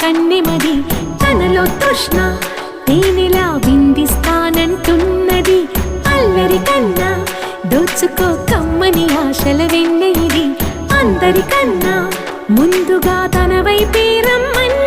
కన్నెమది తనలో తృష్ణ తేనెలా విందిస్తానంటున్నది అల్లరి కన్నా దోచుకో కమ్మని ఆశల వెన్నె ఇది అందరికన్నా ముందుగా తన వైపే రమ్మని